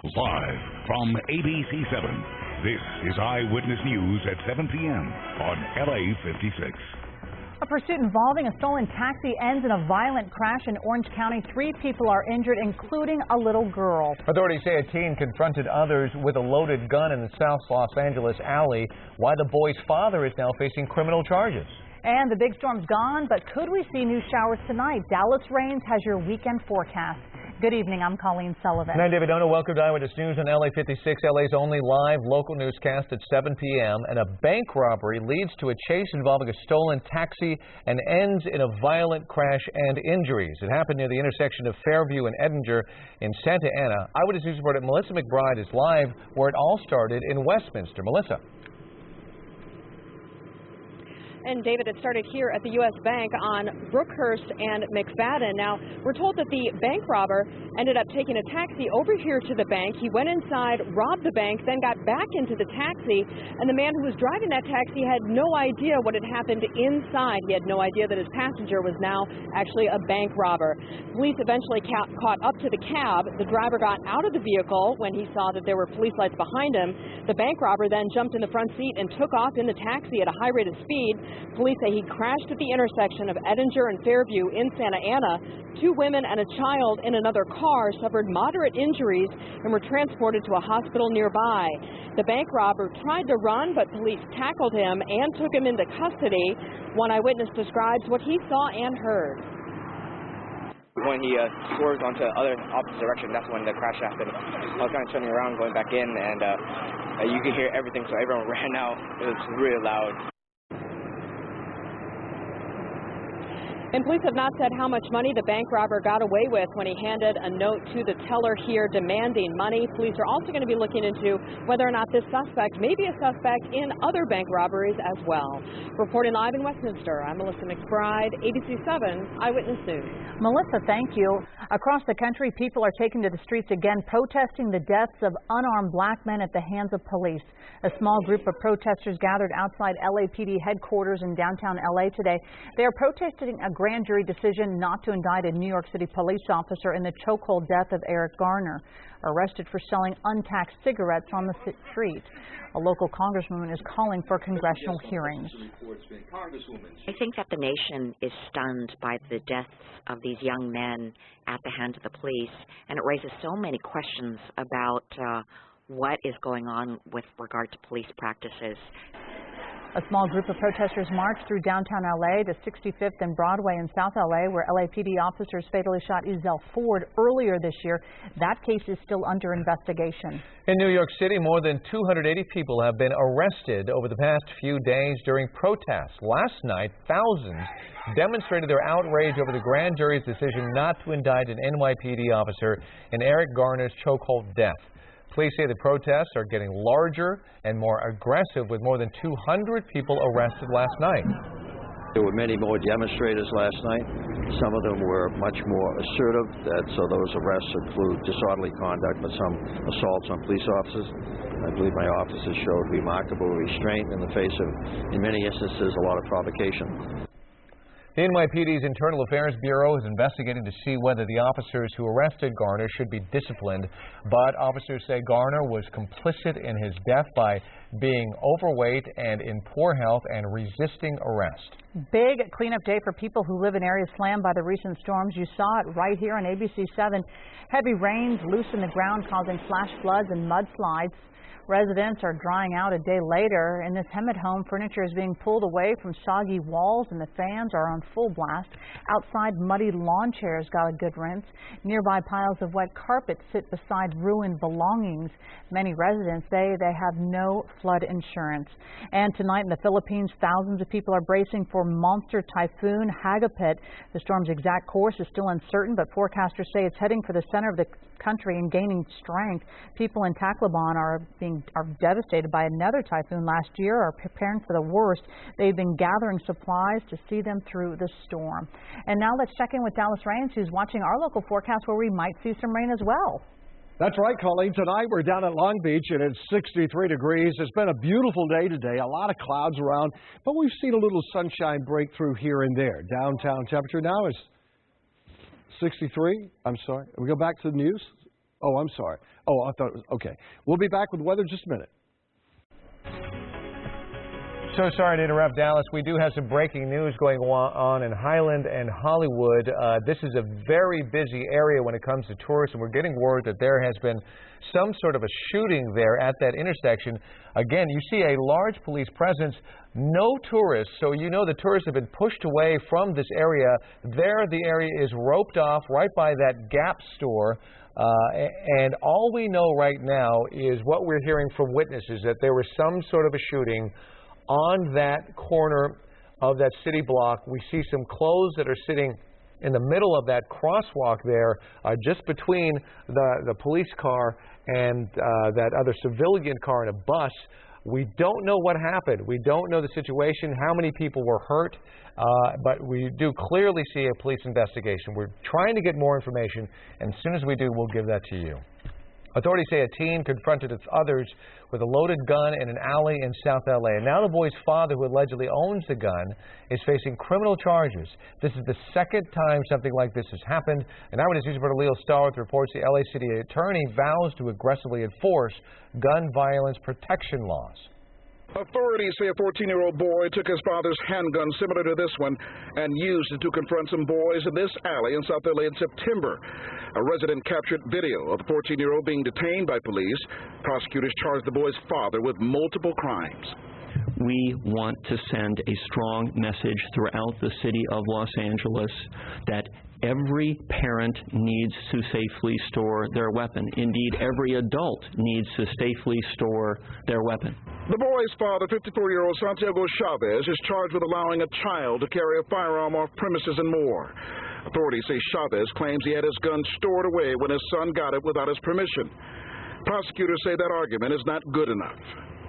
Live from ABC7, this is Eyewitness News at 7 p.m. on LA56. A pursuit involving a stolen taxi ends in a violent crash in Orange County. 3 people are injured, including a little girl. Authorities say a teen confronted others with a loaded gun in the South Los Angeles alley, while the boy's father is now facing criminal charges. And the big storm's gone, but could we see new showers tonight? Dallas Rains has your weekend forecast. Good evening, I'm Colleen Sullivan. And I'm David Dono. Welcome to Eyewitness News on LA56, LA's only live local newscast at 7 p.m. And a bank robbery leads to a chase involving a stolen taxi and ends in a violent crash and injuries. It happened near the intersection of Fairview and Edinger in Santa Ana. Eyewitness News reporter Melissa McBride is live where it all started in Westminster. Melissa. And David, it started here at the U.S. Bank on Brookhurst and McFadden. Now, we're told that the bank robber ended up taking a taxi over here to the bank. He went inside, robbed the bank, then got back into the taxi. And the man who was driving that taxi had no idea what had happened inside. He had no idea that his passenger was now actually a bank robber. Police eventually caught up to the cab. The driver got out of the vehicle when he saw that there were police lights behind him. The bank robber then jumped in the front seat and took off in the taxi at a high rate of speed. Police say he crashed at the intersection of Edinger and Fairview in Santa Ana. 2 women and a child in another car suffered moderate injuries and were transported to a hospital nearby. The bank robber tried to run, but police tackled him and took him into custody. One eyewitness describes what he saw and heard. When he swerved onto the opposite direction, that's when the crash happened. I was kind of turning around, going back in, and you could hear everything, so everyone ran out. It was really loud. And police have not said how much money the bank robber got away with when he handed a note to the teller here demanding money. Police are also going to be looking into whether or not this suspect may be a suspect in other bank robberies as well. Reporting live in Westminster, I'm Melissa McBride, ABC7 Eyewitness News. Melissa, thank you. Across the country, people are taking to the streets again, protesting the deaths of unarmed black men at the hands of police. A small group of protesters gathered outside LAPD headquarters in downtown LA today. They are protesting a grand jury decision not to indict a New York City police officer in the chokehold death of Eric Garner, arrested for selling untaxed cigarettes on the street. A local congresswoman is calling for congressional hearings. I think that the nation is stunned by the deaths of these young men at the hands of the police, and it raises so many questions about what is going on with regard to police practices. A small group of protesters marched through downtown LA to 65th and Broadway in South LA, where LAPD officers fatally shot Ezell Ford earlier this year. That case is still under investigation. In New York City, more than 280 people have been arrested over the past few days during protests. Last night, thousands demonstrated their outrage over the grand jury's decision not to indict an NYPD officer in Eric Garner's chokehold death. Police say the protests are getting larger and more aggressive, with more than 200 people arrested last night. There were many more demonstrators last night. Some of them were much more assertive, so those arrests include disorderly conduct, but some assaults on police officers. I believe my officers showed remarkable restraint in the face of, in many instances, a lot of provocation. The NYPD's Internal Affairs Bureau is investigating to see whether the officers who arrested Garner should be disciplined, but officers say Garner was complicit in his death by being overweight and in poor health and resisting arrest. Big cleanup day for people who live in areas slammed by the recent storms. You saw it right here on ABC7. Heavy rains loosen the ground, causing flash floods and mudslides. Residents are drying out a day later. In this Hemet home, furniture is being pulled away from soggy walls and the fans are on full blast. Outside, muddy lawn chairs got a good rinse. Nearby, piles of wet carpet sit beside ruined belongings. Many residents say they have no flood insurance. And tonight in the Philippines, thousands of people are bracing for monster typhoon Hagapit. The storm's exact course is still uncertain, but forecasters say it's heading for the center of the country and gaining strength. People in Tacloban are devastated by another typhoon last year, are preparing for the worst. They've been gathering supplies to see them through the storm. And now let's check in with Dallas Rains, who's watching our local forecast where we might see some rain as well. That's right, Colleen. Tonight we're down at Long Beach and it's 63 degrees. It's been a beautiful day today, a lot of clouds around, but we've seen a little sunshine break through here and there. Downtown temperature now is 63. I'm sorry. We go back to the news. Oh, I'm sorry. Oh, I thought it was, okay. We'll be back with weather in just a minute. So sorry to interrupt, Dallas. We do have some breaking news going on in Highland and Hollywood. This is a very busy area when it comes to tourists, and we're getting word that there has been some sort of a shooting there at that intersection. Again, you see a large police presence, no tourists, so you know the tourists have been pushed away from this area. There, the area is roped off right by that Gap store. And all we know right now is what we're hearing from witnesses, that there was some sort of a shooting on that corner of that city block. We see some clothes that are sitting in the middle of that crosswalk there, just between the police car and that other civilian car and a bus. We don't know what happened. We don't know the situation, how many people were hurt, but we do clearly see a police investigation. We're trying to get more information, and as soon as we do, we'll give that to you. Authorities say a teen confronted its others with a loaded gun in an alley in South LA. And now the boy's father, who allegedly owns the gun, is facing criminal charges. This is the second time something like this has happened. And Eyewitness News reporter Leo Starworth reports the LA City Attorney vows to aggressively enforce gun violence protection laws. Authorities say a 14-year-old boy took his father's handgun similar to this one and used it to confront some boys in this alley in South LA in September. A resident captured video of the 14-year-old being detained by police. Prosecutors charged the boy's father with multiple crimes. We want to send a strong message throughout the city of Los Angeles that every parent needs to safely store their weapon. Indeed, every adult needs to safely store their weapon. The boy's father, 54-year-old Santiago Chavez, is charged with allowing a child to carry a firearm off premises and more. Authorities say Chavez claims he had his gun stored away when his son got it without his permission. Prosecutors say that argument is not good enough.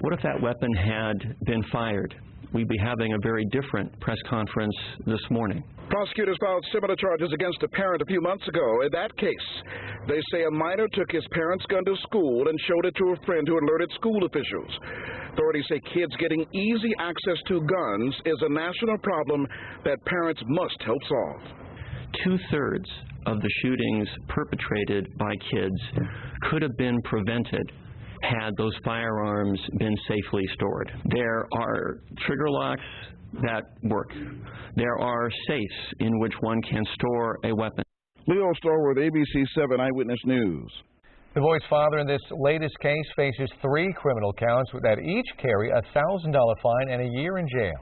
What if that weapon had been fired? We'd be having a very different press conference this morning. Prosecutors filed similar charges against a parent a few months ago. In that case, they say a minor took his parent's gun to school and showed it to a friend who alerted school officials. Authorities say kids getting easy access to guns is a national problem that parents must help solve. 2/3 of the shootings perpetrated by kids could have been prevented had those firearms been safely stored. There are trigger locks that work. There are safes in which one can store a weapon. Leo Starworth, ABC7 Eyewitness News. The boy's father in this latest case faces 3 criminal counts that each carry a $1,000 fine and a year in jail.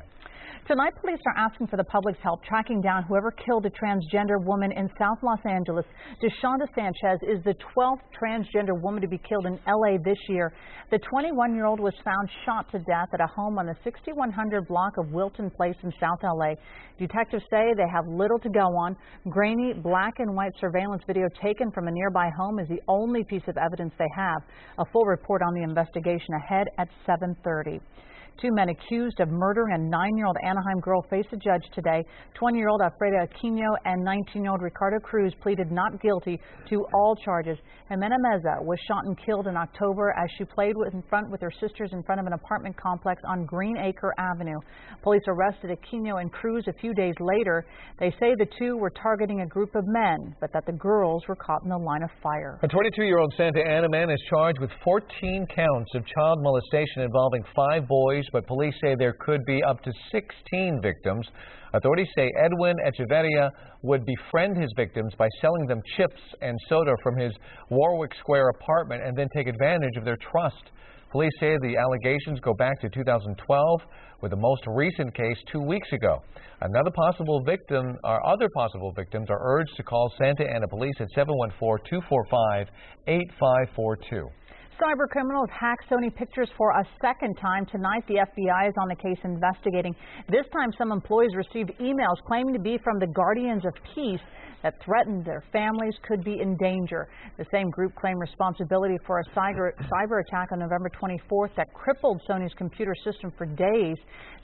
Tonight, police are asking for the public's help tracking down whoever killed a transgender woman in South Los Angeles. Deshawnda Sanchez is the 12th transgender woman to be killed in L.A. this year. The 21-year-old was found shot to death at a home on the 6100 block of Wilton Place in South L.A. Detectives say they have little to go on. Grainy black and white surveillance video taken from a nearby home is the only piece of evidence they have. A full report on the investigation ahead at 7:30. 2 men accused of murdering a 9-year-old Anaheim girl face a judge today. 20-year-old Alfredo Aquino and 19-year-old Ricardo Cruz pleaded not guilty to all charges. Jimena Meza was shot and killed in October as she played with her sisters in front of an apartment complex on Green Acre Avenue. Police arrested Aquino and Cruz a few days later. They say the two were targeting a group of men, but that the girls were caught in the line of fire. A 22-year-old Santa Ana man is charged with 14 counts of child molestation involving 5 boys, but police say there could be up to 16 victims. Authorities say Edwin Echeverria would befriend his victims by selling them chips and soda from his Warwick Square apartment and then take advantage of their trust. Police say the allegations go back to 2012, with the most recent case 2 weeks ago. Other possible victims are urged to call Santa Ana Police at 714-245-8542. Cyber criminals hacked Sony Pictures for a second time. Tonight, the FBI is on the case investigating. This time, some employees received emails claiming to be from the Guardians of Peace that threatened their families could be in danger. The same group claimed responsibility for a cyber attack on November 24th that crippled Sony's computer system for days.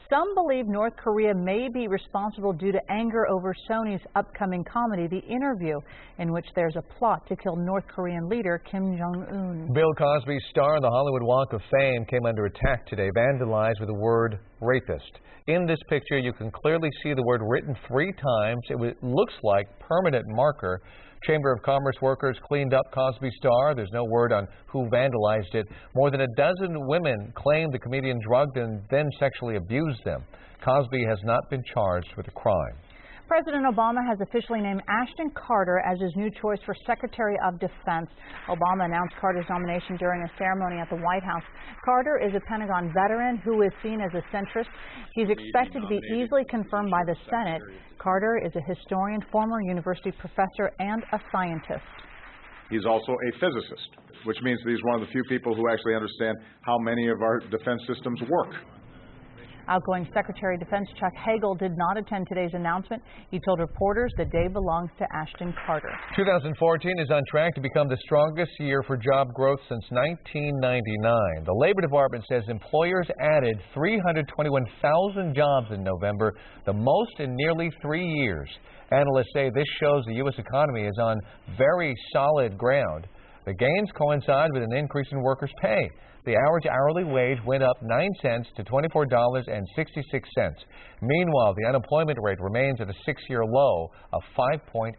Some believe North Korea may be responsible due to anger over Sony's upcoming comedy, The Interview, in which there's a plot to kill North Korean leader Kim Jong-un. Bill Cosby Cosby star on the Hollywood Walk of Fame came under attack today, vandalized with the word rapist. In this picture, you can clearly see the word written 3 times. It looks like permanent marker. Chamber of Commerce workers cleaned up Cosby star. There's no word on who vandalized it. More than a dozen women claim the comedian drugged and then sexually abused them. Cosby has not been charged with a crime. President Obama has officially named Ashton Carter as his new choice for Secretary of Defense. Obama announced Carter's nomination during a ceremony at the White House. Carter is a Pentagon veteran who is seen as a centrist. He's expected to be easily confirmed by the Senate. Carter is a historian, former university professor, and a scientist. He's also a physicist, which means that he's one of the few people who actually understand how many of our defense systems work. Outgoing Secretary of Defense Chuck Hagel did not attend today's announcement. He told reporters the day belongs to Ashton Carter. 2014 is on track to become the strongest year for job growth since 1999. The Labor Department says employers added 321,000 jobs in November, the most in nearly 3 years. Analysts say this shows the U.S. economy is on very solid ground. The gains coincide with an increase in workers' pay. The average hourly wage went up 9 cents to $24.66. Meanwhile, the unemployment rate remains at a 6-year low of 5.8%.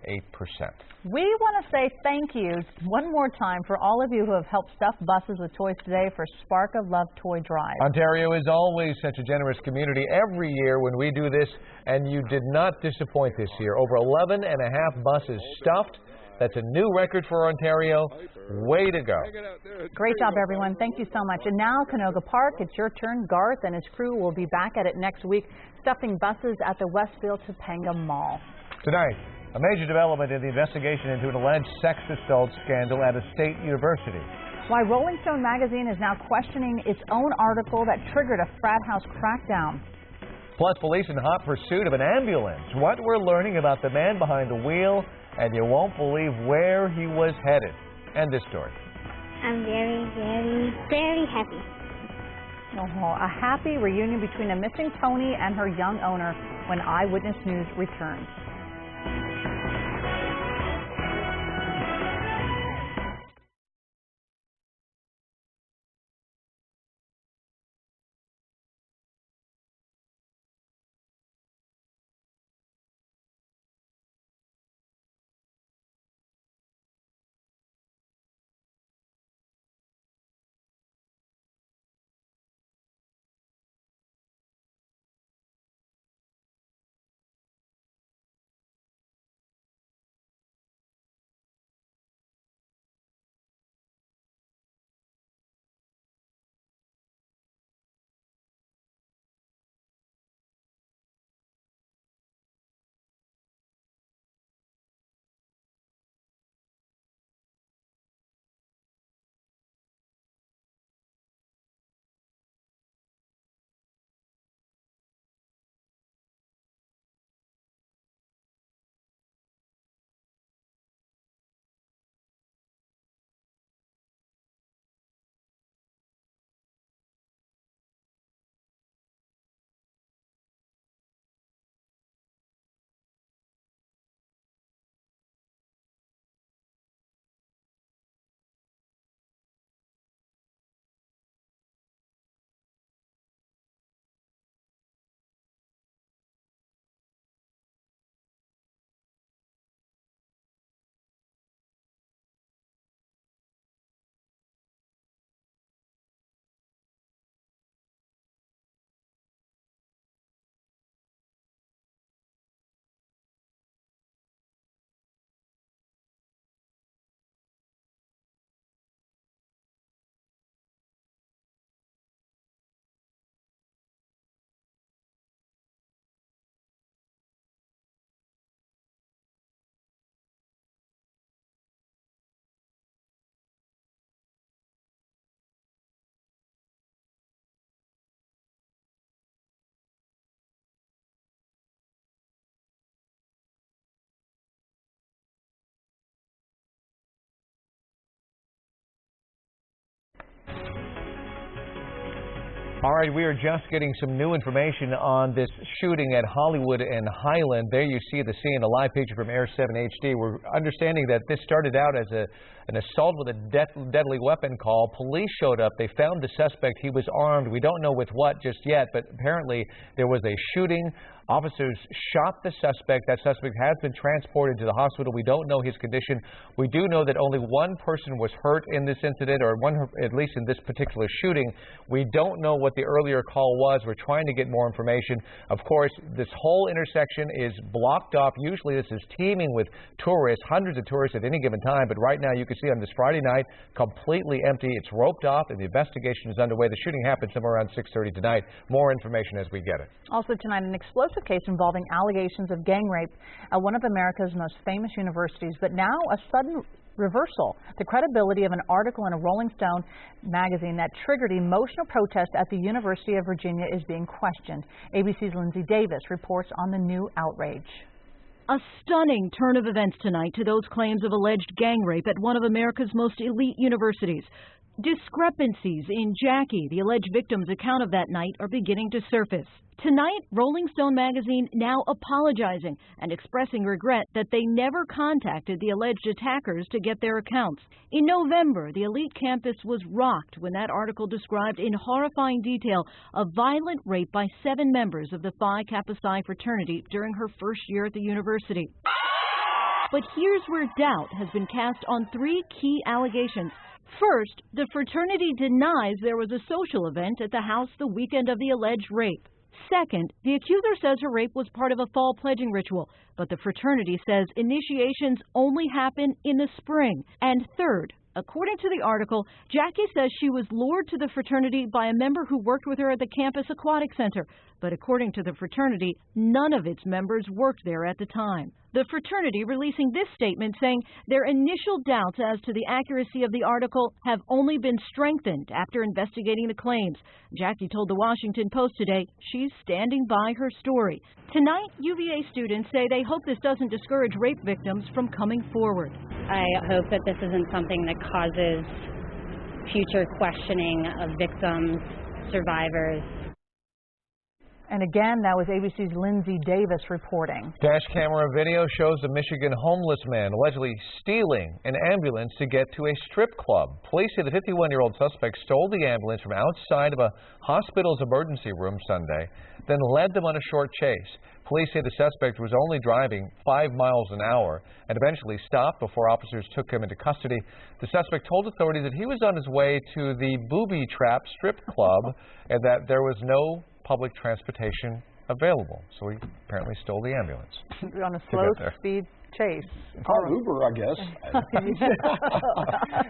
We want to say thank you one more time for all of you who have helped stuff buses with toys today for Spark of Love Toy Drive. Ontario is always such a generous community every year when we do this, and you did not disappoint this year. Over 11.5 buses stuffed. That's a new record for Ontario. Way to go. Great job, everyone. Thank you so much. And now, Canoga Park, it's your turn. Garth and his crew will be back at it next week, stuffing buses at the Westfield Topanga Mall. Tonight, a major development in the investigation into an alleged sex assault scandal at a state university. Why Rolling Stone magazine is now questioning its own article that triggered a frat house crackdown. Plus, police in hot pursuit of an ambulance. What we're learning about the man behind the wheel, and you won't believe where he was headed. And this story. I'm very happy. A happy reunion between a missing pony and her young owner when Eyewitness News returns. All right, we are just getting some new information on this shooting at Hollywood and Highland. There you see the scene, a live picture from Air 7 HD. We're understanding that this started out as an assault with a deadly weapon call. Police showed up. They found the suspect. He was armed. We don't know with what just yet, but apparently there was a shooting. Officers shot the suspect. That suspect has been transported to the hospital. We don't know his condition. We do know that only one person was hurt in this incident, or one, at least in this particular shooting. We don't know what the earlier call was. We're trying to get more information. Of course, this whole intersection is blocked off. Usually this is teeming with tourists, hundreds of tourists at any given time, but right now you can see on this Friday night, completely empty. It's roped off and the investigation is underway. The shooting happened somewhere around 6:30 tonight. More information as we get it. Also tonight, an explosive case involving allegations of gang rape at one of America's most famous universities, but now a sudden reversal. The credibility of an article in a Rolling Stone magazine that triggered emotional protest at the University of Virginia is being questioned. ABC's Lindsay Davis reports on the new outrage. A stunning turn of events tonight to those claims of alleged gang rape at one of America's most elite universities. Discrepancies in Jackie, the alleged victim's account of that night, are beginning to surface. Tonight, Rolling Stone magazine now apologizing and expressing regret that they never contacted the alleged attackers to get their accounts. In November, the elite campus was rocked when that article described in horrifying detail a violent rape by 7 members of the Phi Kappa Psi fraternity during her first year at the university. But here's where doubt has been cast on 3 key allegations. First, the fraternity denies there was a social event at the house the weekend of the alleged rape. Second, the accuser says her rape was part of a fall pledging ritual, but the fraternity says initiations only happen in the spring. And third, according to the article, Jackie says she was lured to the fraternity by a member who worked with her at the campus aquatic center. But according to the fraternity, none of its members worked there at the time. The fraternity releasing this statement saying their initial doubts as to the accuracy of the article have only been strengthened after investigating the claims. Jackie told the Washington Post today she's standing by her story. Tonight, UVA students say they hope this doesn't discourage rape victims from coming forward. I hope that this isn't something that causes future questioning of victims, survivors. And again, that was ABC's Lindsay Davis reporting. Dash camera video shows a Michigan homeless man allegedly stealing an ambulance to get to a strip club. Police say the 51-year-old suspect stole the ambulance from outside of a hospital's emergency room Sunday, then led them on a short chase. Police say the suspect was only driving 5 miles an hour and eventually stopped before officers took him into custody. The suspect told authorities that he was on his way to the Booby Trap strip club and that there was no public transportation available. So he apparently stole the ambulance. On a slow speed chase. Or Uber, I guess.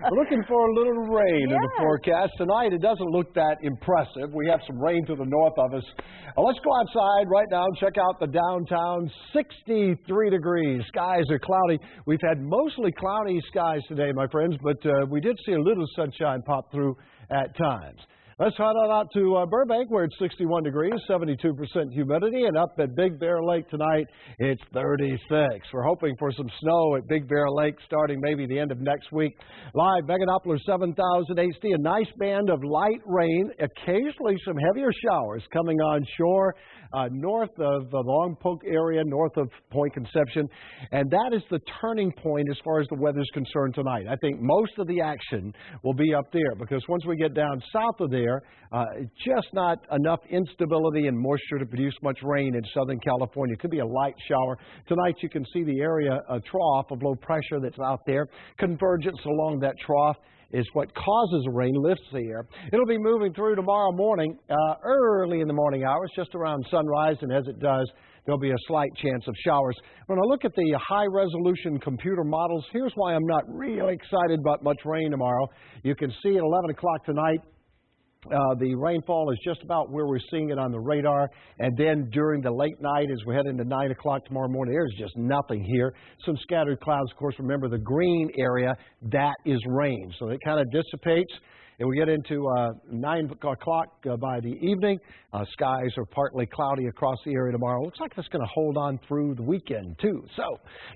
We're looking for a little rain in the forecast tonight. It doesn't look that impressive. We have some rain to the north of us. Let's go outside right now and check out the downtown. 63 degrees. Skies are cloudy. We've had mostly cloudy skies today, my friends, but we did see a little sunshine pop through at times. Let's head on out to Burbank, where it's 61 degrees, 72% humidity, and up at Big Bear Lake tonight, it's 36. We're hoping for some snow at Big Bear Lake starting maybe the end of next week. Live, Meganopolis 7000 HD, a nice band of light rain, occasionally some heavier showers coming on shore north of the Lompoc area, north of Point Conception, and that is the turning point as far as the weather's concerned tonight. I think most of the action will be up there, because once we get down south of there, just not enough instability and moisture to produce much rain in Southern California. It could be a light shower. Tonight you can see the area, a trough of low pressure that's out there. Convergence along that trough is what causes rain, lifts the air. It'll be moving through tomorrow morning, early in the morning hours, just around sunrise, and as it does, there'll be a slight chance of showers. When I look at the high-resolution computer models, here's why I'm not really excited about much rain tomorrow. You can see at 11 o'clock tonight, the rainfall is just about where we're seeing it on the radar, and then during the late night as we head into 9 o'clock tomorrow morning, there's just nothing here. Some scattered clouds, of course. Remember, the green area, that is rain, so it kind of dissipates. And we get into 9 o'clock by the evening. Skies are partly cloudy across the area tomorrow. Looks like it's going to hold on through the weekend, too. So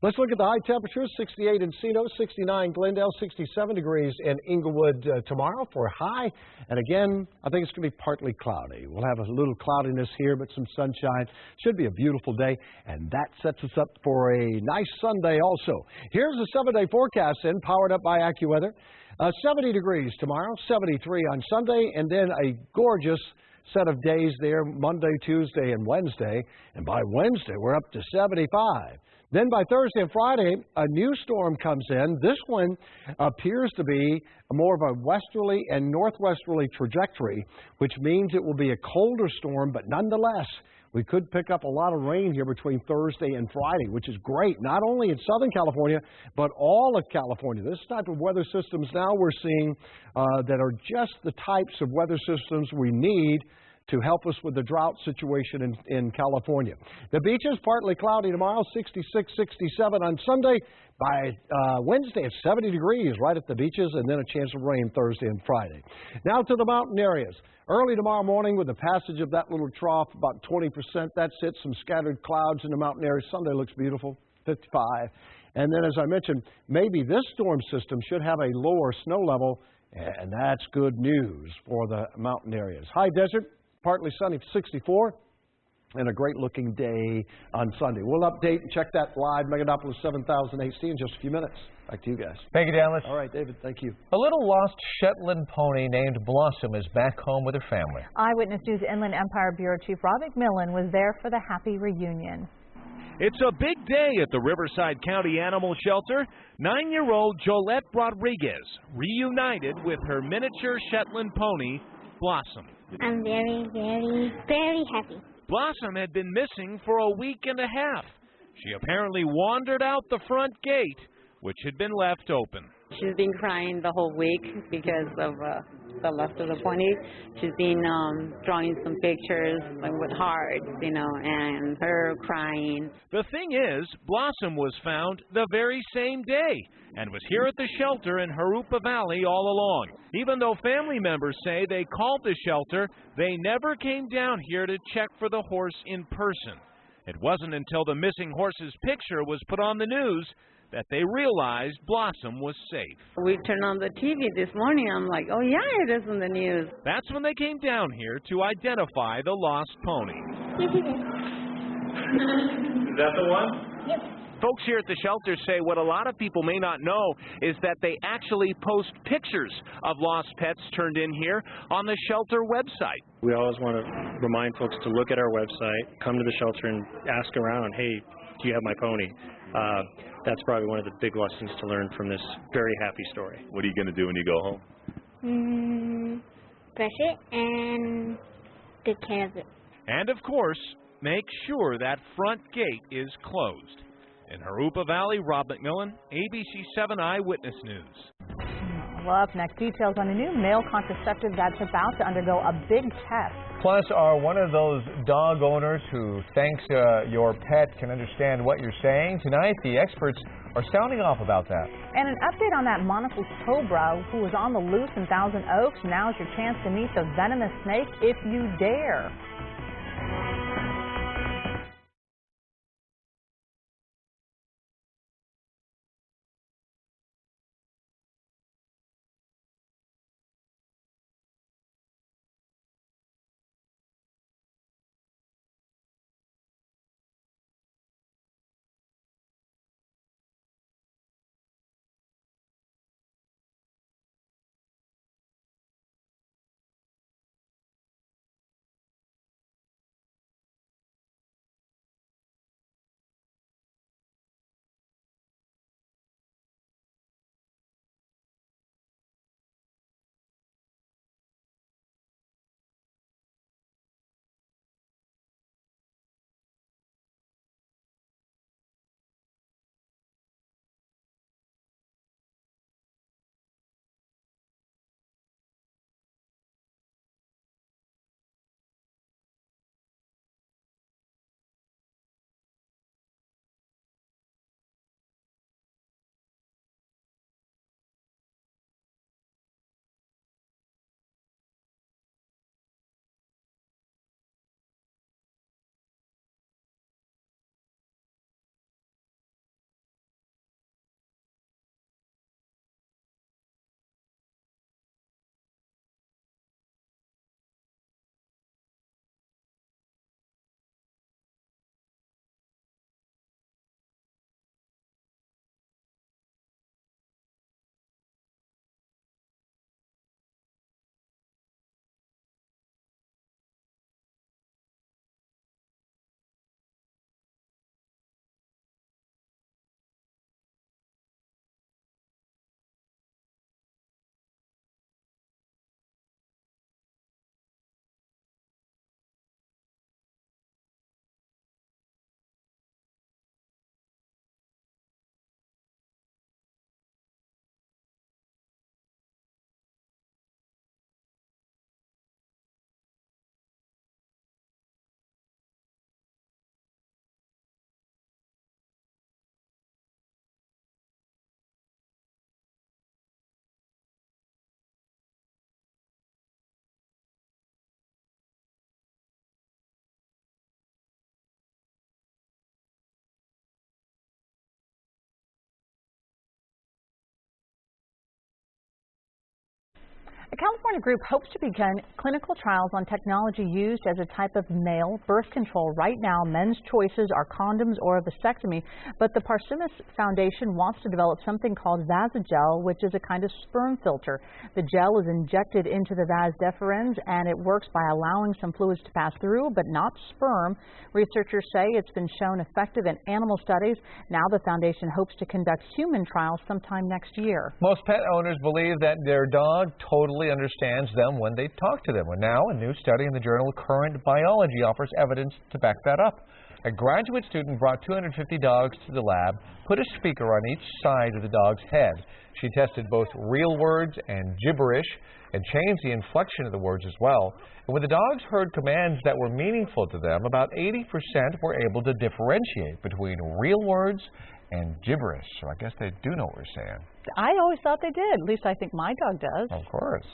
let's look at the high temperatures. 68 in Encino, 69 Glendale, 67 degrees in Inglewood tomorrow for a high. And again, I think it's going to be partly cloudy. We'll have a little cloudiness here, but some sunshine. Should be a beautiful day. And that sets us up for a nice Sunday also. Here's a 7-day forecast powered up by AccuWeather. 70 degrees tomorrow, 73 on Sunday, and then a gorgeous set of days there Monday, Tuesday, and Wednesday. And by Wednesday, we're up to 75. Then by Thursday and Friday, a new storm comes in. This one appears to be more of a westerly and northwesterly trajectory, which means it will be a colder storm, but nonetheless, we could pick up a lot of rain here between Thursday and Friday, which is great, not only in Southern California, but all of California. This type of weather systems now we're seeing that are just the types of weather systems we need to help us with the drought situation in California. The beaches, partly cloudy tomorrow, 66, 67 on Sunday. By Wednesday, it's 70 degrees right at the beaches, and then a chance of rain Thursday and Friday. Now to the mountain areas. Early tomorrow morning, with the passage of that little trough, about 20%, that's it. Some scattered clouds in the mountain areas. Sunday looks beautiful, 55. And then, as I mentioned, maybe this storm system should have a lower snow level, and that's good news for the mountain areas. High desert, partly sunny, 64. And a great-looking day on Sunday. We'll update and check that live, Megalopolis 7000 AC, in just a few minutes. Back to you guys. Thank you, Dallas. All right, David, thank you. A little lost Shetland pony named Blossom is back home with her family. Eyewitness News Inland Empire Bureau Chief Rob McMillan was there for the happy reunion. It's a big day at the Riverside County Animal Shelter. 9-year-old Jolette Rodriguez reunited with her miniature Shetland pony, Blossom. I'm very, very, very happy. Blossom had been missing for a week and a half. She apparently wandered out the front gate, which had been left open. She's been crying the whole week because of the loss of the pony. She's been drawing some pictures with hearts, and her crying. The thing is, Blossom was found the very same day and was here at the shelter in Jurupa Valley all along. Even though family members say they called the shelter, they never came down here to check for the horse in person. It wasn't until the missing horse's picture was put on the news that they realized Blossom was safe. We turned on the TV this morning. I'm like, oh yeah, it is in the news. That's when they came down here to identify the lost pony. Yes, it is. Is that the one? Yep. Folks here at the shelter say what a lot of people may not know is that they actually post pictures of lost pets turned in here on the shelter website. We always want to remind folks to look at our website, come to the shelter and ask around, hey, do you have my pony? That's probably one of the big lessons to learn from this very happy story. What are you going to do when you go home? Brush it and take care of it. And of course, make sure that front gate is closed. In Jurupa Valley, Rob McMillan, ABC7 Eyewitness News. Well, up next, details on a new male contraceptive that's about to undergo a big test. Plus, are one of those dog owners who thinks your pet can understand what you're saying? Tonight, the experts are sounding off about that. And an update on that monocled cobra who was on the loose in Thousand Oaks. Now's your chance to meet the venomous snake if you dare. A California group hopes to begin clinical trials on technology used as a type of male birth control. Right now, men's choices are condoms or a vasectomy, but the Parsimis Foundation wants to develop something called Vasogel, which is a kind of sperm filter. The gel is injected into the vas deferens, and it works by allowing some fluids to pass through, but not sperm. Researchers say it's been shown effective in animal studies. Now the foundation hopes to conduct human trials sometime next year. Most pet owners believe that their dog totally understands them when they talk to them. And now a new study in the journal Current Biology offers evidence to back that up. A graduate student brought 250 dogs to the lab, put a speaker on each side of the dog's head. She tested both real words and gibberish and changed the inflection of the words as well. And when the dogs heard commands that were meaningful to them, about 80% were able to differentiate between real words and gibberish. So I guess they do know what we're saying. I always thought they did. At least I think my dog does. Of course.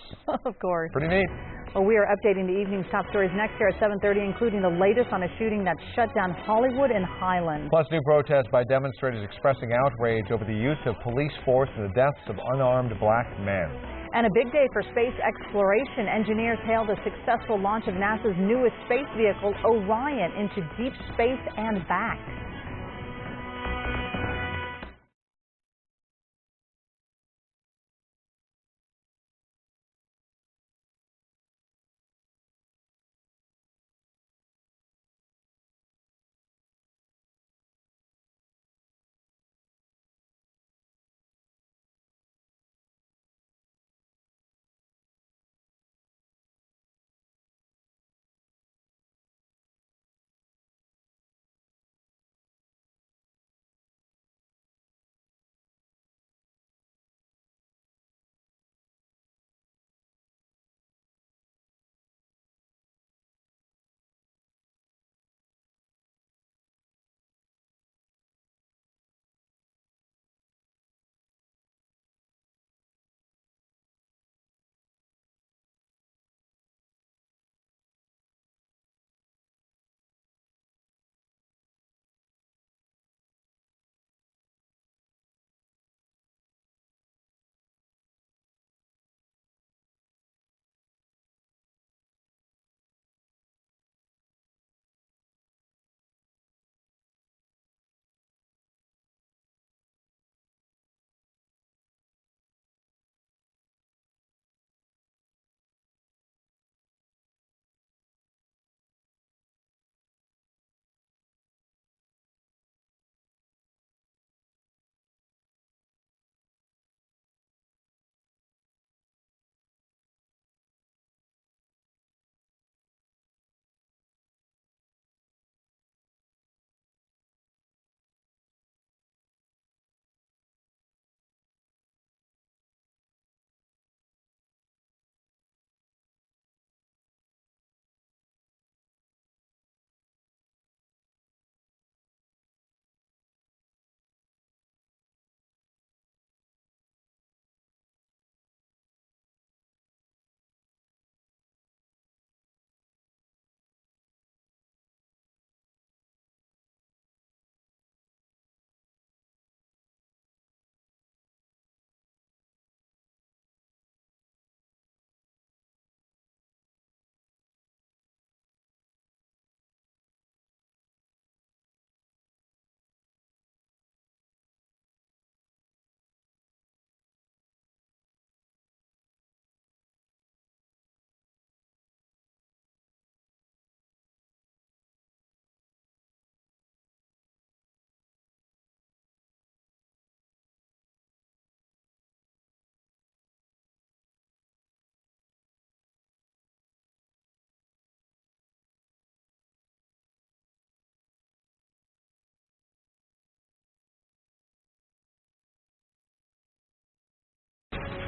Of course. Pretty neat. Well, we are updating the evening's top stories next here at 7:30, including the latest on a shooting that shut down Hollywood and Highland. Plus new protests by demonstrators expressing outrage over the use of police force and the deaths of unarmed black men. And a big day for space exploration. Engineers hailed a successful launch of NASA's newest space vehicle, Orion, into deep space and back.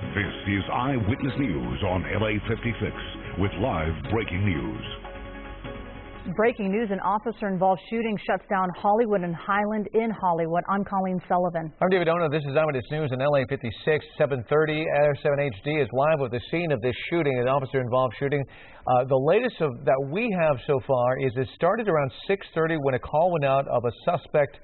This is Eyewitness News on LA56 with live breaking news. Breaking news, an officer-involved shooting shuts down Hollywood and Highland in Hollywood. I'm Colleen Sullivan. I'm David Ono. This is Eyewitness News on LA56. 7:30. Air 7 HD is live with the scene of this shooting, an officer-involved shooting. The latest that we have so far is it started around 6:30 when a call went out of a suspect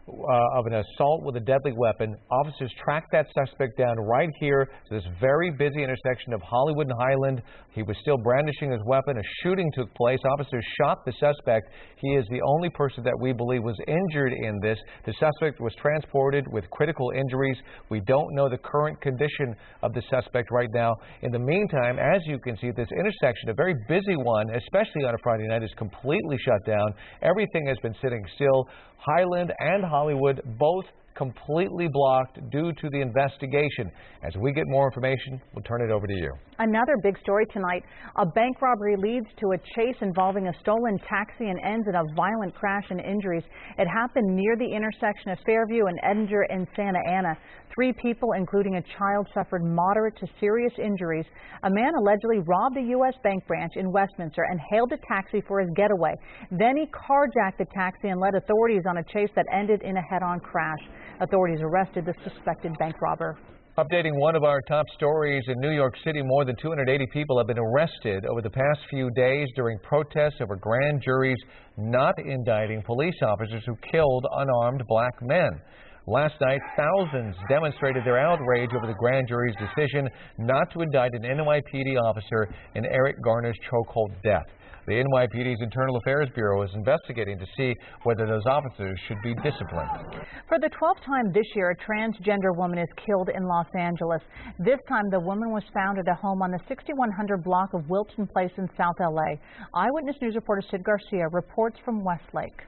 of an assault with a deadly weapon. Officers tracked that suspect down right here to this very busy intersection of Hollywood and Highland. He was still brandishing his weapon. A shooting took place. Officers shot the suspect. He is the only person that we believe was injured in this. The suspect was transported with critical injuries. We don't know the current condition of the suspect right now. In the meantime, as you can see, this intersection, a very busy one, especially on a Friday night, is completely shut down. Everything has been sitting still. Highland and Hollywood both completely blocked due to the investigation. As we get more information, we'll turn it over to you. Another big story tonight. A bank robbery leads to a chase involving a stolen taxi and ends in a violent crash and injuries. It happened near the intersection of Fairview and Edinger in Santa Ana. 3 people, including a child, suffered moderate to serious injuries. A man allegedly robbed a U.S. bank branch in Westminster and hailed a taxi for his getaway. Then he carjacked the taxi and led authorities on a chase that ended in a head-on crash. Authorities arrested the suspected bank robber. Updating one of our top stories, in New York City, more than 280 people have been arrested over the past few days during protests over grand juries not indicting police officers who killed unarmed black men. Last night, thousands demonstrated their outrage over the grand jury's decision not to indict an NYPD officer in Eric Garner's chokehold death. The NYPD's Internal Affairs Bureau is investigating to see whether those officers should be disciplined. For the 12th time this year, a transgender woman is killed in Los Angeles. This time, the woman was found at a home on the 6100 block of Wilton Place in South LA. Eyewitness News reporter Sid Garcia reports from Westlake.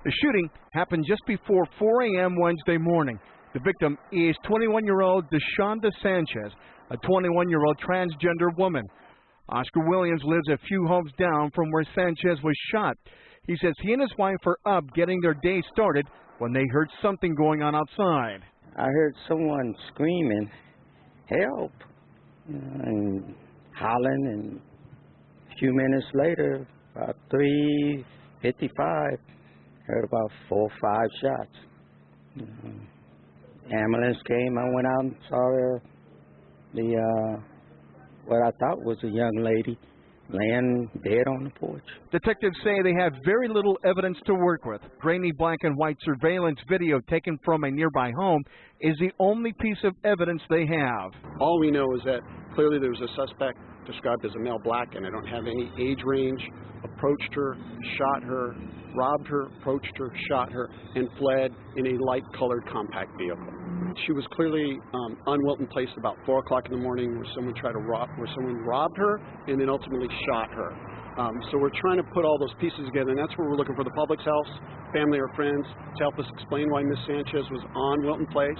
The shooting happened just before 4 a.m. Wednesday morning. The victim is 21-year-old Deshonda Sanchez, a 21-year-old transgender woman. Oscar Williams lives a few homes down from where Sanchez was shot. He says he and his wife are up getting their day started when they heard something going on outside. I heard someone screaming, "Help!" and hollering, and a few minutes later, about 3:55, heard about 4 or 5 shots. Ambulance came. I went out and saw what I thought was a young lady laying dead on the porch. Detectives say they have very little evidence to work with. Grainy black and white surveillance video taken from a nearby home is the only piece of evidence they have. All we know is that clearly there was a suspect described as a male black, and I don't have any age range, approached her, shot her, robbed her, approached her, shot her, and fled in a light-colored compact vehicle. She was clearly on Wilton Place about 4 o'clock in the morning, where someone robbed her and then ultimately shot her. So we're trying to put all those pieces together, and that's where we're looking for the public's help, family or friends, to help us explain why Miss Sanchez was on Wilton Place,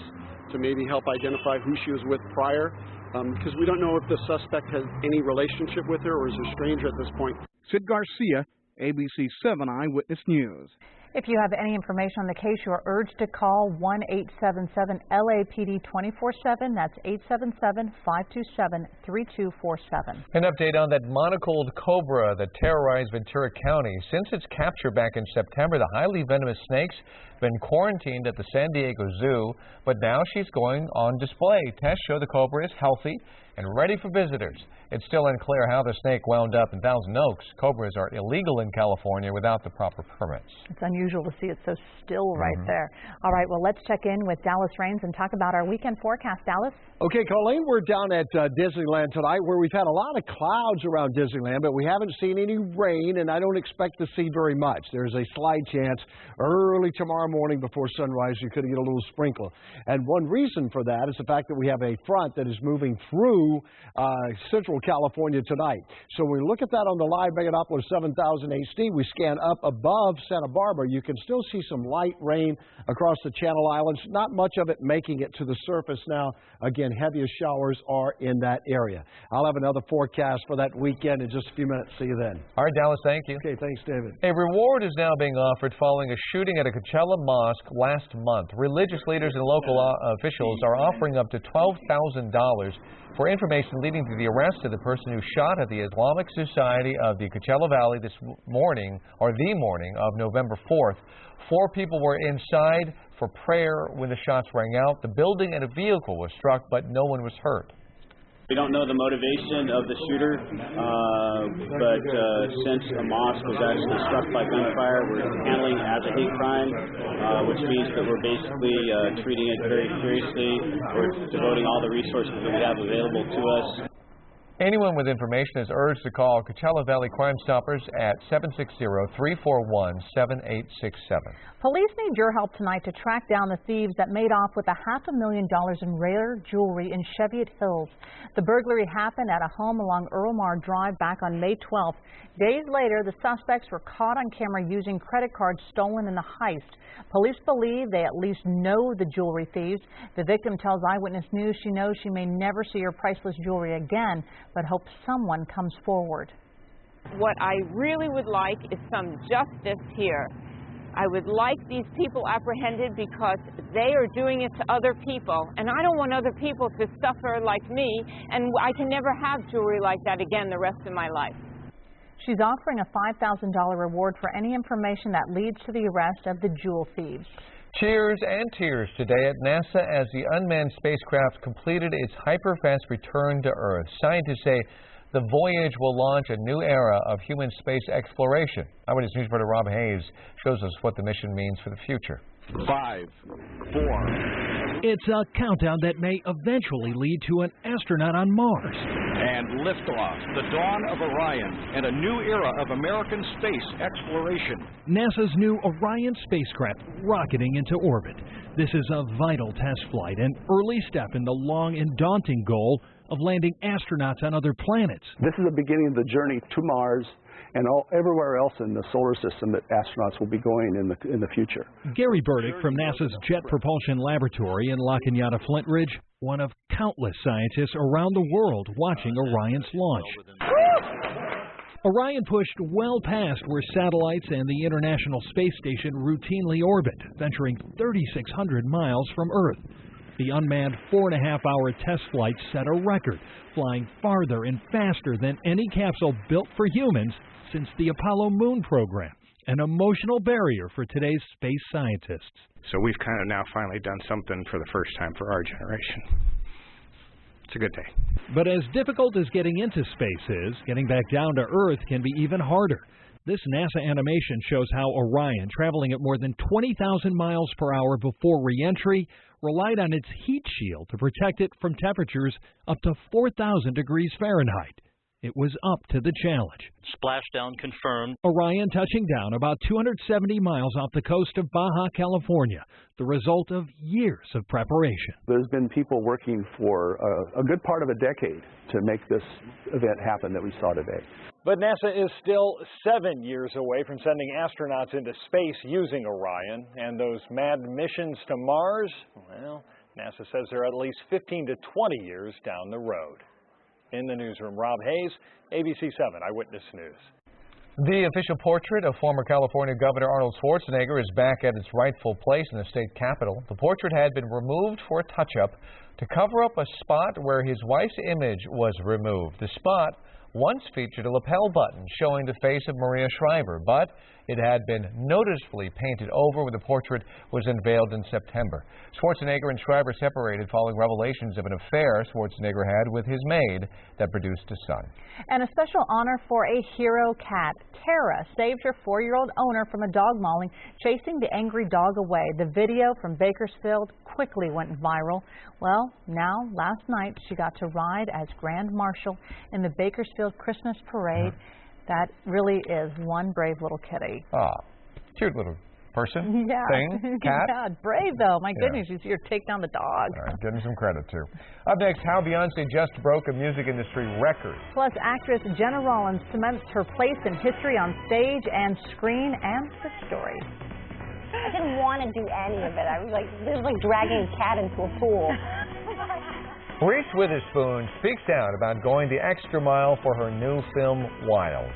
to maybe help identify who she was with prior, because we don't know if the suspect has any relationship with her or is a stranger at this point. Sid Garcia, ABC7 Eyewitness News. If you have any information on the case, you are urged to call 1-877-LAPD 24/7. That's 877-527-3247. An update on that monocled cobra that terrorized Ventura County. Since its capture back in September, the highly venomous snake's been quarantined at the San Diego Zoo, but now she's going on display. Tests show the cobra is healthy and ready for visitors. It's still unclear how the snake wound up in Thousand Oaks. Cobras are illegal in California without the proper permits. It's unusual to see it so still right there. All right, well, let's check in with Dallas Raines and talk about our weekend forecast. Dallas? Okay, Colleen, we're down at Disneyland tonight, where we've had a lot of clouds around Disneyland, but we haven't seen any rain, and I don't expect to see very much. There's a slight chance early tomorrow morning before sunrise you could get a little sprinkle. And one reason for that is the fact that we have a front that is moving through Central California tonight. So when we look at that on the live Meganopolis 7000 HD, we scan up above Santa Barbara. You can still see some light rain across the Channel Islands. Not much of it making it to the surface now. Again, heaviest showers are in that area. I'll have another forecast for that weekend in just a few minutes. See you then. All right, Dallas, thank you. Okay, thanks, David. A reward is now being offered following a shooting at a Coachella mosque last month. Religious leaders and local officials are offering up to $12,000 for information leading to the arrest of the person who shot at the Islamic Society of the Coachella Valley this morning, or the morning of November 4th. 4 people were inside for prayer when the shots rang out. The building and a vehicle was struck, but no one was hurt. We don't know the motivation of the shooter, but since a mosque was actually struck by gunfire, we're handling it as a hate crime, which means that we're basically treating it very seriously. We're devoting all the resources that we have available to us. Anyone with information is urged to call Coachella Valley Crime Stoppers at 760-341-7867. Police need your help tonight to track down the thieves that made off with $500,000 in rare jewelry in Cheviot Hills. The burglary happened at a home along Earlmar Drive back on May 12th. Days later, the suspects were caught on camera using credit cards stolen in the heist. Police believe they at least know the jewelry thieves. The victim tells Eyewitness News she knows she may never see her priceless jewelry again, but hopes someone comes forward. What I really would like is some justice here. I would like these people apprehended because they are doing it to other people, and I don't want other people to suffer like me, and I can never have jewelry like that again the rest of my life. She's offering a $5,000 reward for any information that leads to the arrest of the jewel thieves. Cheers and tears today at NASA as the unmanned spacecraft completed its hyperfast return to Earth. Scientists say the voyage will launch a new era of human space exploration. Eyewitness News reporter Rob Hayes shows us what the mission means for the future. 5, 4. It's a countdown that may eventually lead to an astronaut on Mars. And liftoff, the dawn of Orion, and a new era of American space exploration. NASA's new Orion spacecraft rocketing into orbit. This is a vital test flight, an early step in the long and daunting goal of landing astronauts on other planets. This is the beginning of the journey to Mars and everywhere else in the solar system that astronauts will be going in the future. Gary Burdick from NASA's Jet Propulsion Laboratory in La Cañada Flint Ridge, one of countless scientists around the world watching Orion's launch. Orion pushed well past where satellites and the International Space Station routinely orbit, venturing 3,600 miles from Earth. The unmanned 4.5-hour test flight set a record, flying farther and faster than any capsule built for humans since the Apollo moon program, an emotional barrier for today's space scientists. So we've kind of now finally done something for the first time for our generation. It's a good day. But as difficult as getting into space is, getting back down to Earth can be even harder. This NASA animation shows how Orion, traveling at more than 20,000 miles per hour before re-entry, relied on its heat shield to protect it from temperatures up to 4,000 degrees Fahrenheit. It was up to the challenge. Splashdown confirmed. Orion touching down about 270 miles off the coast of Baja California, the result of years of preparation. There's been people working for a good part of a decade to make this event happen that we saw today. But NASA is still 7 years away from sending astronauts into space using Orion. And those mad missions to Mars, well, NASA says they're at least 15 to 20 years down the road. In the newsroom, Rob Hayes, ABC7 Eyewitness News. The official portrait of former California Governor Arnold Schwarzenegger is back at its rightful place in the state capitol. The portrait had been removed for a touch-up to cover up a spot where his wife's image was removed. The spot once featured a lapel button showing the face of Maria Shriver, but it had been noticeably painted over when the portrait was unveiled in September. Schwarzenegger and Shriver separated following revelations of an affair Schwarzenegger had with his maid that produced a son. And a special honor for a hero cat. Tara saved her 4-year-old owner from a dog mauling, chasing the angry dog away. The video from Bakersfield quickly went viral. Well, now, last night, she got to ride as Grand Marshal in the Bakersfield Christmas Parade. That really is one brave little kitty. Ah, cute little person, yeah. thing, cat. Yeah, brave though. My goodness, she's here to take down the dog. All right, give him some credit too. Up next, how Beyonce just broke a music industry record. Plus, actress Jenna Rollins cements her place in history on stage and screen, and the story. I didn't want to do any of it. I was like, this is like dragging a cat into a pool. Reese Witherspoon speaks out about going the extra mile for her new film, Wild.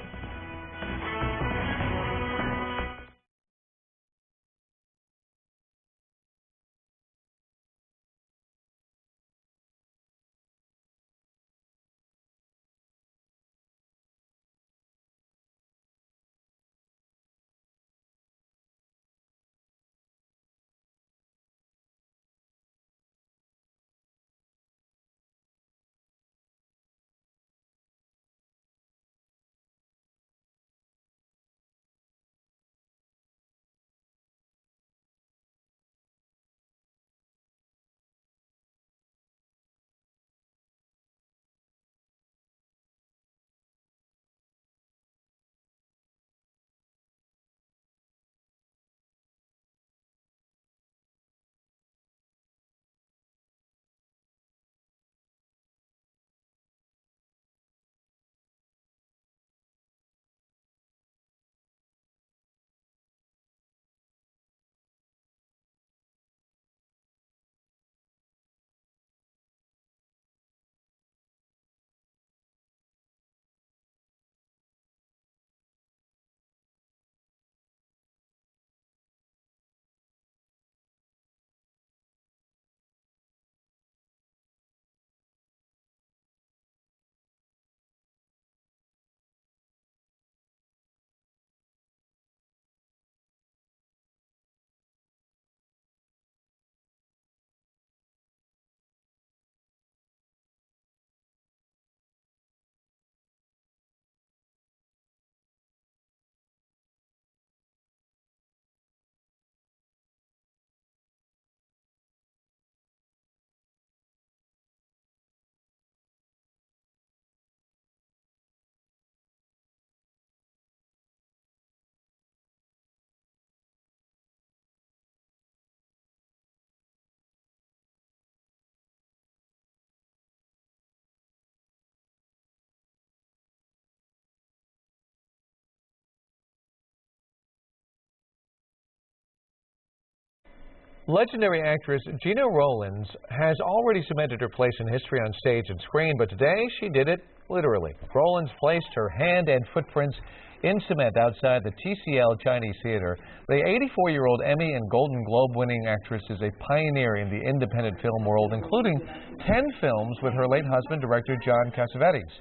Legendary actress Gina Rowlands has already cemented her place in history on stage and screen, but today she did it literally. Rowlands placed her hand and footprints in cement outside the TCL Chinese Theater. The 84-year-old Emmy and Golden Globe-winning actress is a pioneer in the independent film world, including 10 films with her late husband, director John Cassavetes.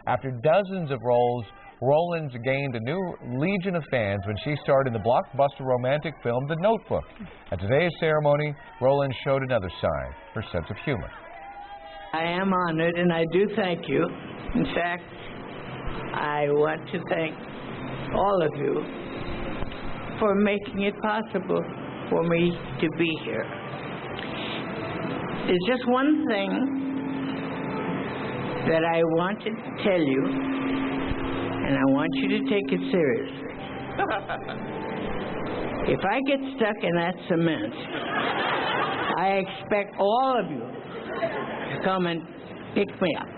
After dozens of roles, Rowlands gained a new legion of fans when she starred in the blockbuster romantic film The Notebook. At today's ceremony, Rowlands showed another side, her sense of humor. I am honored, and I do thank you. In fact, I want to thank all of you for making it possible for me to be here. There's just one thing that I wanted to tell you, and I want you to take it seriously. If I get stuck in that cement, I expect all of you to come and pick me up.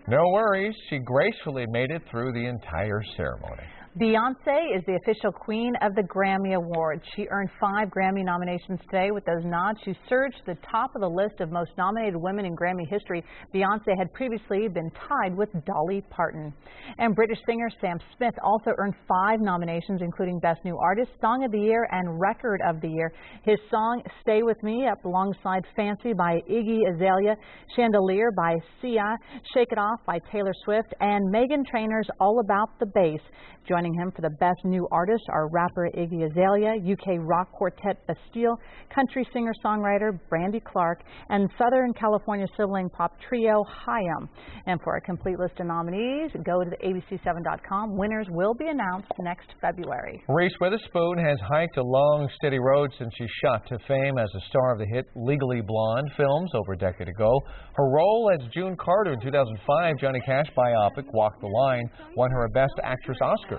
No worries, she gracefully made it through the entire ceremony. Beyonce is the official queen of the Grammy Awards. She earned 5 Grammy nominations today. With those nods, she surged to the top of the list of most nominated women in Grammy history. Beyonce had previously been tied with Dolly Parton. And British singer Sam Smith also earned 5 nominations, including Best New Artist, Song of the Year, and Record of the Year. His song Stay With Me, up alongside Fancy by Iggy Azalea, Chandelier by Sia, Shake It Off by Taylor Swift, and Meghan Trainor's All About the Bass. Joining him for the Best New Artist are rapper Iggy Azalea, UK rock quartet Bastille, country singer-songwriter Brandy Clark, and Southern California sibling pop trio Haim. And for a complete list of nominees, go to the ABC7.com. Winners will be announced next February. Reese Witherspoon has hiked a long, steady road since she shot to fame as a star of the hit Legally Blonde films over a decade ago. Her role as June Carter in 2005 Johnny Cash biopic Walk the Line won her a Best Actress Oscar.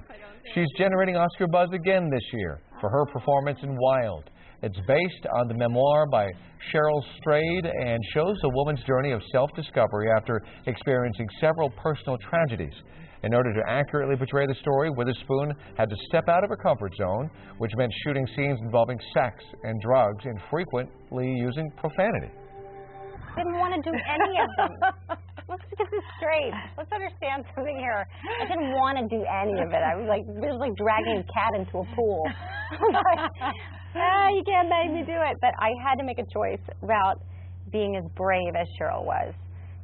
She's generating Oscar buzz again this year for her performance in Wild. It's based on the memoir by Cheryl Strayed and shows a woman's journey of self-discovery after experiencing several personal tragedies. In order to accurately portray the story, Witherspoon had to step out of her comfort zone, which meant shooting scenes involving sex and drugs and frequently using profanity. Didn't want to do any of them. Let's get this straight. Let's understand something here. I didn't want to do any of it. I was like, it was like dragging a cat into a pool. You can't make me do it. But I had to make a choice about being as brave as Cheryl was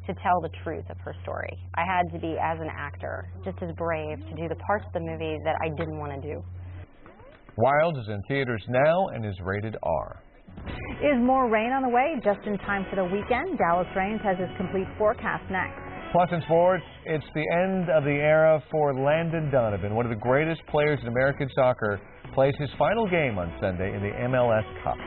to tell the truth of her story. I had to be, as an actor, just as brave to do the parts of the movie that I didn't want to do. Wild is in theaters now and is rated R. Is more rain on the way? Just in time for the weekend, Dallas Rains has his complete forecast next. Plus in sports, it's the end of the era for Landon Donovan. One of the greatest players in American soccer plays his final game on Sunday in the MLS Cup.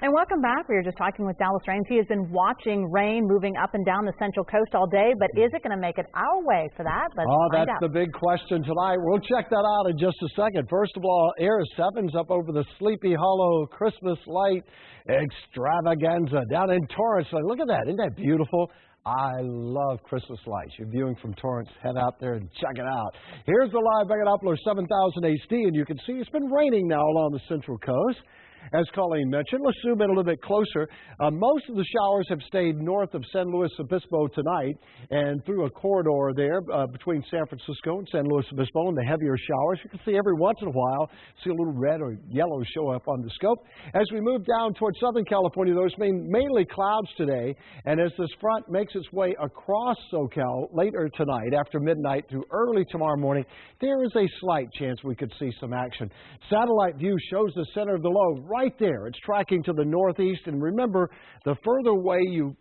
And welcome back. We were just talking with Dallas Raines. He has been watching rain moving up and down the Central Coast all day, but is it going to make it our way for that? Let's find that's out. the big question tonight. We'll check that out in just a second. First of all, Air 7's up over the Sleepy Hollow Christmas light extravaganza down in Torrance. Look at that. Isn't that beautiful? I love Christmas lights. You're viewing from Torrance. Head out there and check it out. Here's the live Megalopolis 7000 HD, and you can see it's been raining now along the Central Coast. As Colleen mentioned, let's zoom in a little bit closer. Most of the showers have stayed north of San Luis Obispo tonight and through a corridor there between San Francisco and San Luis Obispo, and the heavier showers. You can see every once in a while, see a little red or yellow show up on the scope. As we move down towards Southern California, those mainly clouds today, and as this front makes its way across SoCal later tonight after midnight through early tomorrow morning, there is a slight chance we could see some action. Satellite view shows the center of the low right there. It's tracking to the northeast, and remember, the further away you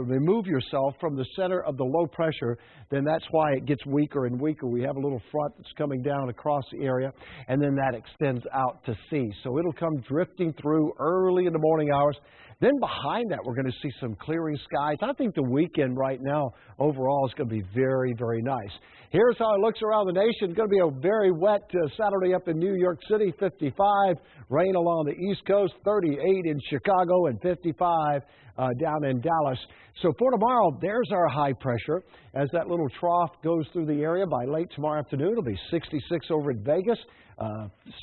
remove yourself from the center of the low pressure, then that's why it gets weaker and weaker. We have a little front that's coming down across the area, and then that extends out to sea. So it'll come drifting through early in the morning hours. Then behind that, we're going to see some clearing skies. I think the weekend right now overall is going to be very, very nice. Here's how it looks around the nation. It's going to be a very wet Saturday up in New York City, 55. Rain along the East Coast, 38 in Chicago, and 55 down in Dallas. So for tomorrow, there's our high pressure. As that little trough goes through the area, by late tomorrow afternoon, it'll be 66 over at Vegas,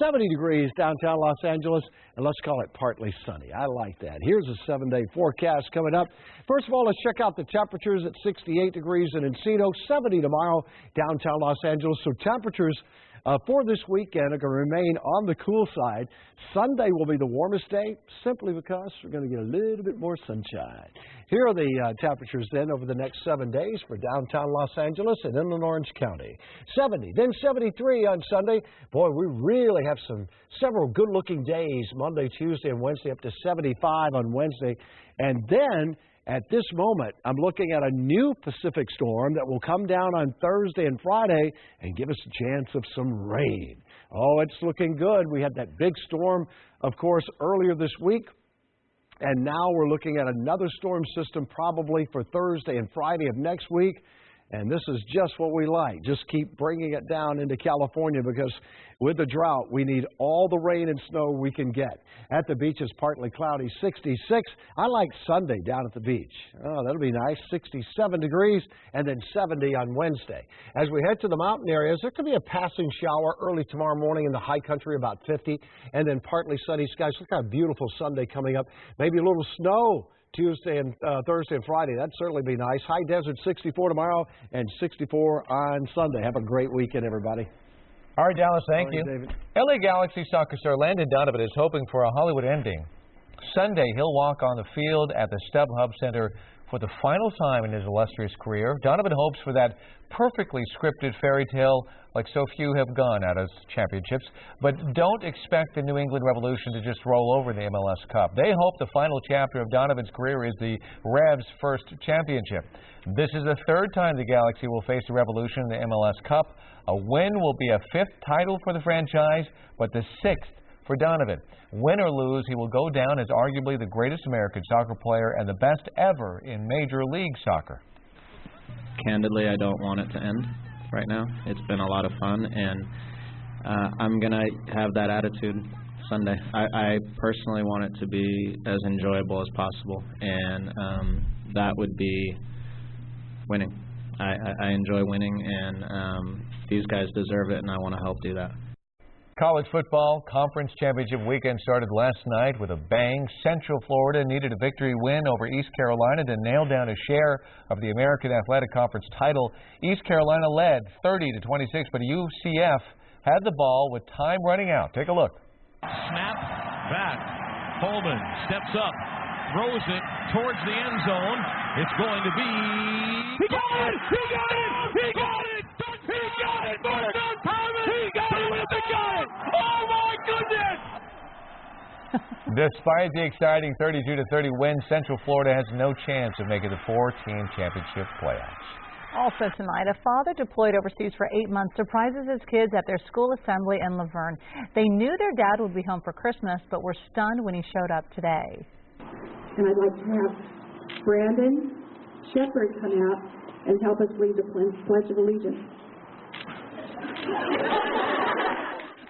70 degrees downtown Los Angeles, and let's call it partly sunny. I like that. Here's a 7-day forecast coming up. First of all, let's check out the temperatures at 68 degrees in Encino, 70 tomorrow downtown Los Angeles. So temperatures for this weekend are going to remain on the cool side. Sunday will be the warmest day simply because we're going to get a little bit more sunshine. Here are the temperatures then over the next 7 days for downtown Los Angeles and inland Orange County. 70, then 73 on Sunday. Boy, we really have several good-looking days, Monday, Tuesday, and Wednesday, up to 75 on Wednesday. And then at this moment, I'm looking at a new Pacific storm that will come down on Thursday and Friday and give us a chance of some rain. Oh, it's looking good. We had that big storm, of course, earlier this week. And now we're looking at another storm system probably for Thursday and Friday of next week. And this is just what we like. Just keep bringing it down into California because with the drought, we need all the rain and snow we can get. At the beach, it's partly cloudy, 66. I like Sunday down at the beach. Oh, that'll be nice, 67 degrees, and then 70 on Wednesday. As we head to the mountain areas, there could be a passing shower early tomorrow morning in the high country, about 50, and then partly sunny skies. Look how beautiful Sunday coming up. Maybe a little snow Tuesday and Thursday and Friday. That'd certainly be nice. High desert 64 tomorrow and 64 on Sunday. Have a great weekend, everybody. All right, Dallas, thank you. David. LA Galaxy soccer star Landon Donovan is hoping for a Hollywood ending. Sunday, he'll walk on the field at the StubHub Center for the final time in his illustrious career. Donovan hopes for that perfectly scripted fairy tale like so few have gone out of championships. But don't expect the New England Revolution to just roll over in the MLS Cup. They hope the final chapter of Donovan's career is the Revs' first championship. This is the third time the Galaxy will face the Revolution in the MLS Cup. A win will be a fifth title for the franchise, but the sixth for Donovan. Win or lose, he will go down as arguably the greatest American soccer player and the best ever in Major League Soccer. Candidly, I don't want it to end right now. It's been a lot of fun, and I'm going to have that attitude Sunday. I personally want it to be as enjoyable as possible, and that would be winning. I enjoy winning, and these guys deserve it, and I want to help do that. College football conference championship weekend started last night with a bang. Central Florida needed a victory win over East Carolina to nail down a share of the American Athletic Conference title. East Carolina led 30-26, but UCF had the ball with time running out. Take a look. Snap back. Holman steps up, throws it towards the end zone. It's going to be... He got it! He got it! He got it! He got it! Marcel Thomas! He got it with the gun! Oh my goodness! Despite the exciting 32-30 win, Central Florida has no chance of making the four-team championship playoffs. Also tonight, a father deployed overseas for 8 months surprises his kids at their school assembly in Laverne. They knew their dad would be home for Christmas, but were stunned when he showed up today. and I'd like to have Brandon Shepard come out and help us lead the Pledge of Allegiance.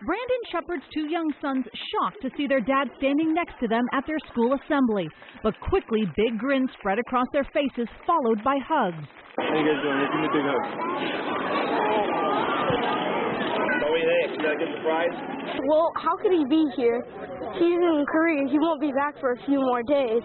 Brandon Shepard's two young sons shocked to see their dad standing next to them at their school assembly. But quickly, big grins spread across their faces, followed by hugs. How you guys doing? Give me a big hug. So what do you think? Is that a good surprise? Well, how could he be here? He's in Korea. He won't be back for a few more days.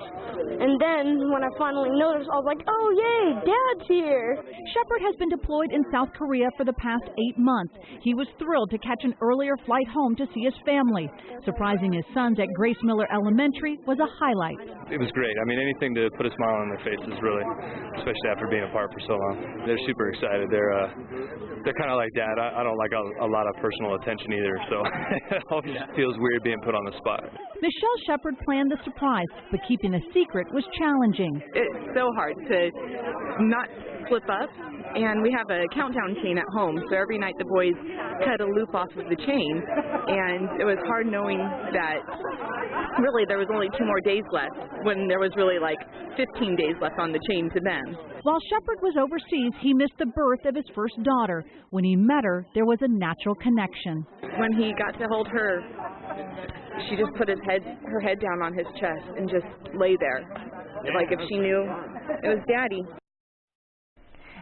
And then when I finally noticed, I was like, oh, yay, Dad's here. Shepard has been deployed in South Korea for the past 8 months. He was thrilled to catch an earlier flight home to see his family. Surprising his sons at Grace Miller Elementary was a highlight. It was great. I mean, anything to put a smile on their faces, really, especially after being apart for so long. They're super excited. They're kind of like Dad. I don't like a lot of personal attention either, so it always feels weird being put on the spot. Michelle Shepard planned the surprise, but keeping a secret was challenging. It's so hard to not slip up, and we have a countdown chain at home, so every night the boys cut a loop off of the chain, and it was hard knowing that really there was only 2 more days left when there was really like 15 days left on the chain to them. While Shepard was overseas, he missed the birth of his first daughter. When he met her, there was a natural connection. When he got to hold her, she just put her head down on his chest and just lay there, like if she knew it was Daddy.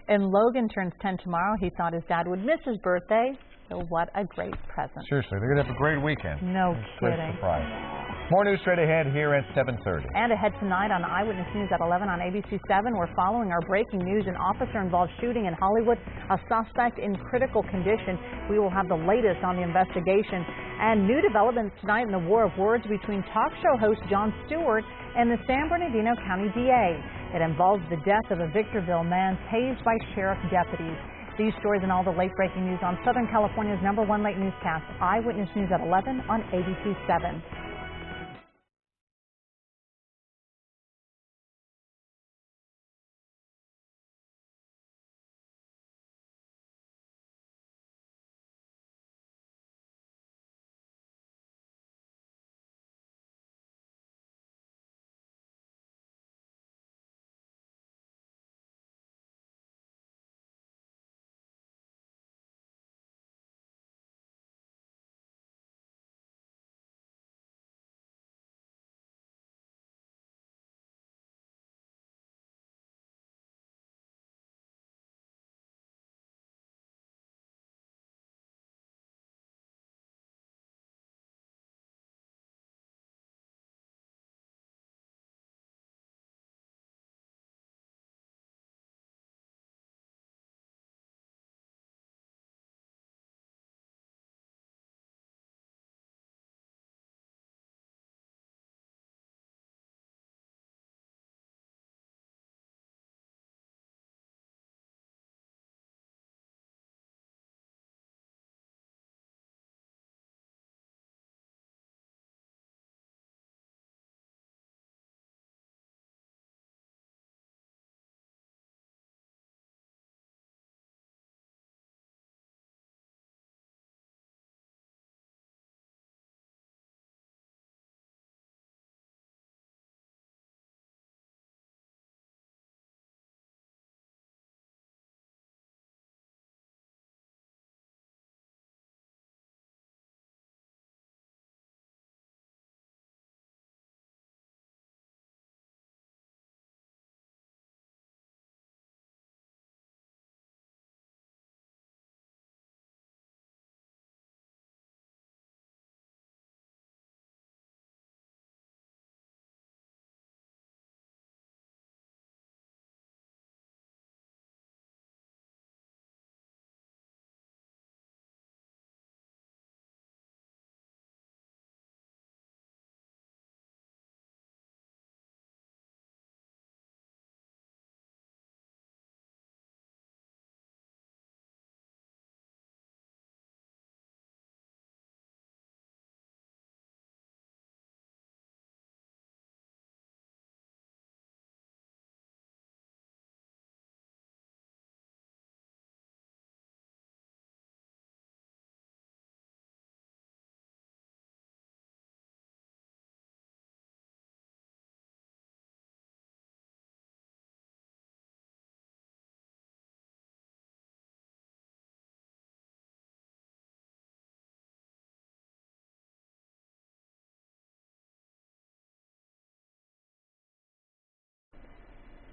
And Logan turns 10 tomorrow. He thought his dad would miss his birthday, so what a great present. Seriously, they're going to have a great weekend. No Great kidding. surprise. More news straight ahead here at 7:30. And ahead tonight on Eyewitness News at 11 on ABC7, we're following our breaking news. An officer-involved shooting in Hollywood, a suspect in critical condition. We will have the latest on the investigation. And new developments tonight in the war of words between talk show host Jon Stewart and the San Bernardino County DA. It involves the death of a Victorville man tased by sheriff deputies. These stories and all the late-breaking news on Southern California's #1 late newscast, Eyewitness News at 11 on ABC7.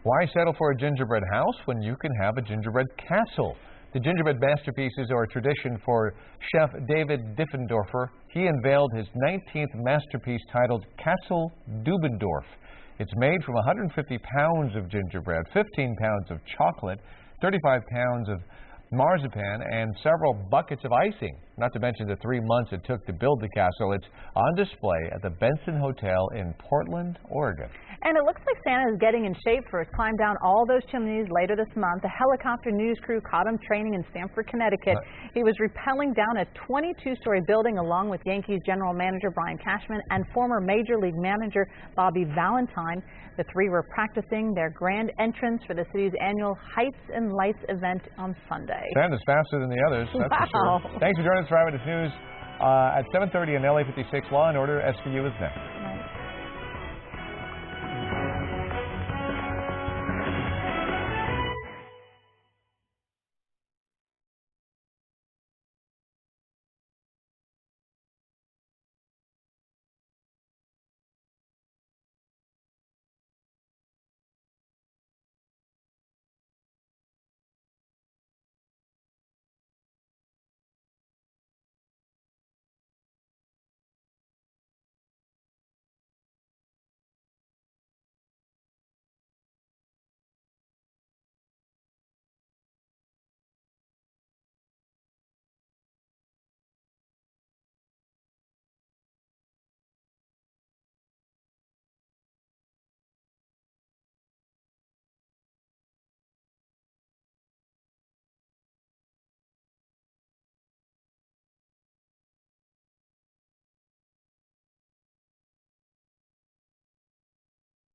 Why settle for a gingerbread house when you can have a gingerbread castle? The gingerbread masterpieces are a tradition for chef David Diffendorfer. He unveiled his 19th masterpiece titled Castle Dubendorf. It's made from 150 pounds of gingerbread, 15 pounds of chocolate, 35 pounds of marzipan, and several buckets of icing, not to mention the 3 months it took to build the castle. It's on display at the Benson Hotel in Portland, Oregon. And it looks like Santa is getting in shape for his climb down all those chimneys later this month. The helicopter news crew caught him training in Stamford, Connecticut. He was rappelling down a 22-story building along with Yankees general manager Brian Cashman and former Major League manager Bobby Valentine. The three were practicing their grand entrance for the city's annual Heights and Lights event on Sunday. Santa's faster than the others, that's for sure. Thanks for joining us for Eyewitness News. At 7:30 on LA56, Law and Order SVU is next.